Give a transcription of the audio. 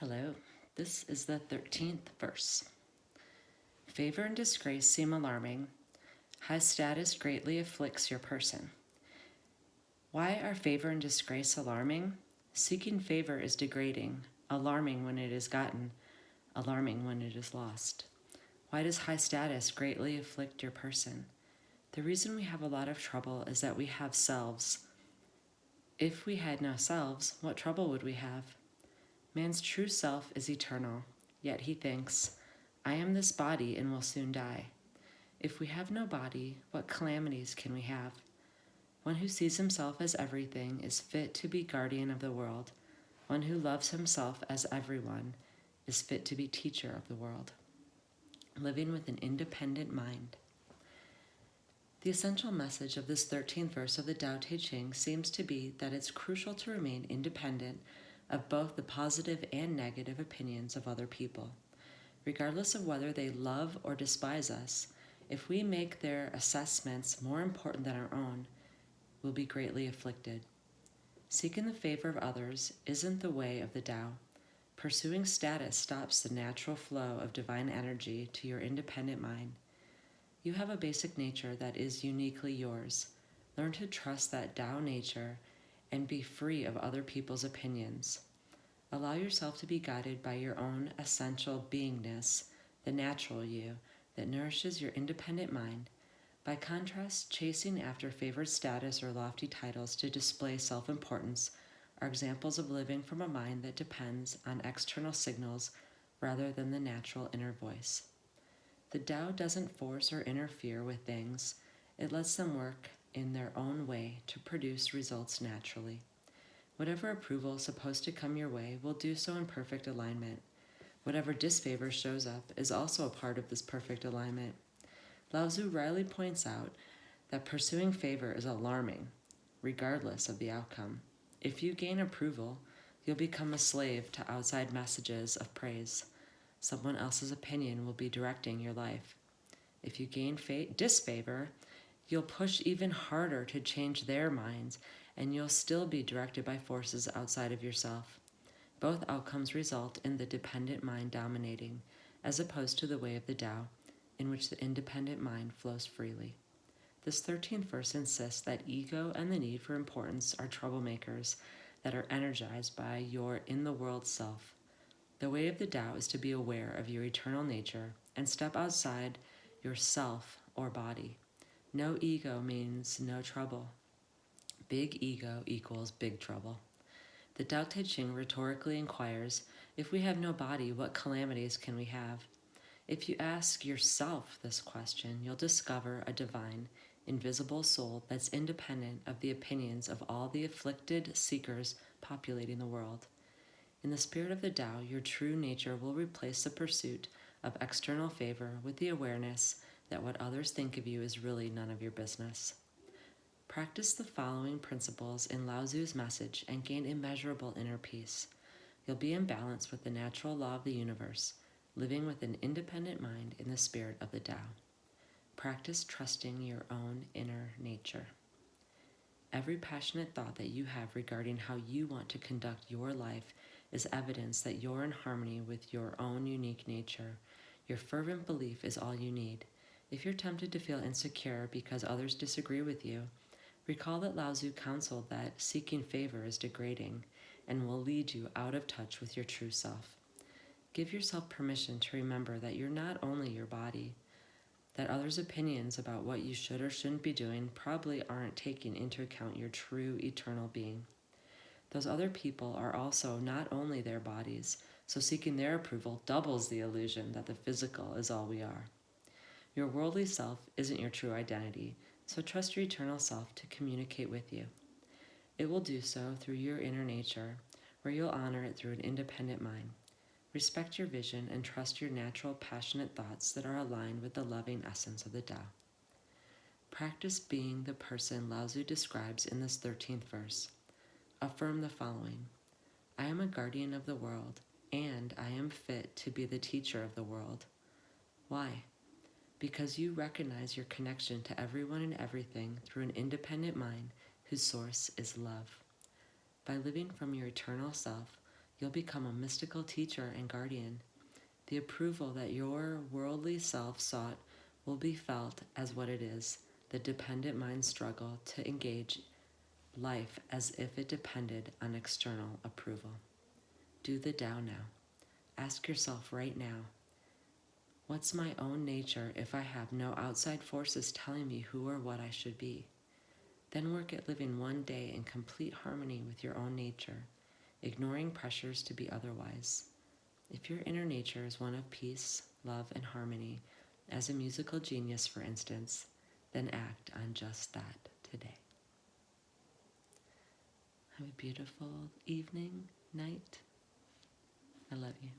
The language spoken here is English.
Hello, this is the 13th verse. Favor and disgrace seem alarming. High status greatly afflicts your person. Why are favor and disgrace alarming? Seeking favor is degrading, alarming when it is gotten, alarming when it is lost. Why does high status greatly afflict your person? The reason we have a lot of trouble is that we have selves. If we had no selves, what trouble would we have? Man's true self is eternal, yet he thinks, I am this body and will soon die. If we have no body, what calamities can we have? One who sees himself as everything is fit to be guardian of the world. One who loves himself as everyone is fit to be teacher of the world. Living with an independent mind. The essential message of this 13th verse of the Tao Te Ching seems to be that it's crucial to remain independent of both the positive and negative opinions of other people. Regardless of whether they love or despise us, if we make their assessments more important than our own, we'll be greatly afflicted. Seeking the favor of others isn't the way of the Tao. Pursuing status stops the natural flow of divine energy to your independent mind. You have a basic nature that is uniquely yours. Learn to trust that Tao nature and be free of other people's opinions. Allow yourself to be guided by your own essential beingness, the natural you, that nourishes your independent mind. By contrast, chasing after favored status or lofty titles to display self-importance are examples of living from a mind that depends on external signals rather than the natural inner voice. The Tao doesn't force or interfere with things. It lets them work in their own way to produce results naturally. Whatever approval is supposed to come your way will do so in perfect alignment. Whatever disfavor shows up is also a part of this perfect alignment. Lao Tzu rightly points out that pursuing favor is alarming, regardless of the outcome. If you gain approval, you'll become a slave to outside messages of praise. Someone else's opinion will be directing your life. If you gain disfavor, you'll push even harder to change their minds, and you'll still be directed by forces outside of yourself. Both outcomes result in the dependent mind dominating, as opposed to the way of the Tao, in which the independent mind flows freely. This 13th verse insists that ego and the need for importance are troublemakers that are energized by your in-the-world self. The way of the Tao is to be aware of your eternal nature and step outside your self or body. No ego means no trouble. Big ego equals big trouble. The Tao Te Ching rhetorically inquires, if we have no body, what calamities can we have? If you ask yourself this question, you'll discover a divine, invisible soul that's independent of the opinions of all the afflicted seekers populating the world. In the spirit of the Tao, your true nature will replace the pursuit of external favor with the awareness that what others think of you is really none of your business. Practice the following principles in Lao Tzu's message and gain immeasurable inner peace. You'll be in balance with the natural law of the universe, living with an independent mind in the spirit of the Tao. Practice trusting your own inner nature. Every passionate thought that you have regarding how you want to conduct your life is evidence that you're in harmony with your own unique nature. Your fervent belief is all you need. If you're tempted to feel insecure because others disagree with you, recall that Lao Tzu counseled that seeking favor is degrading and will lead you out of touch with your true self. Give yourself permission to remember that you're not only your body, that others' opinions about what you should or shouldn't be doing probably aren't taking into account your true eternal being. Those other people are also not only their bodies, so seeking their approval doubles the illusion that the physical is all we are. Your worldly self isn't your true identity, so trust your eternal self to communicate with you. It will do so through your inner nature, where you'll honor it through an independent mind. Respect your vision and trust your natural, passionate thoughts that are aligned with the loving essence of the Tao. Practice being the person Lao Tzu describes in this 13th verse. Affirm the following: I am a guardian of the world, and I am fit to be the teacher of the world. Why? Because you recognize your connection to everyone and everything through an independent mind whose source is love. By living from your eternal self, You'll become a mystical teacher and guardian. The approval that your worldly self sought will be felt as what it is, the dependent mind's struggle to engage life as if it depended on external approval. Do the Tao now. Ask yourself right now, what's my own nature if I have no outside forces telling me who or what I should be? Then work at living one day in complete harmony with your own nature, ignoring pressures to be otherwise. If your inner nature is one of peace, love, and harmony, as a musical genius, for instance, then act on just that today. Have a beautiful evening, night. I love you.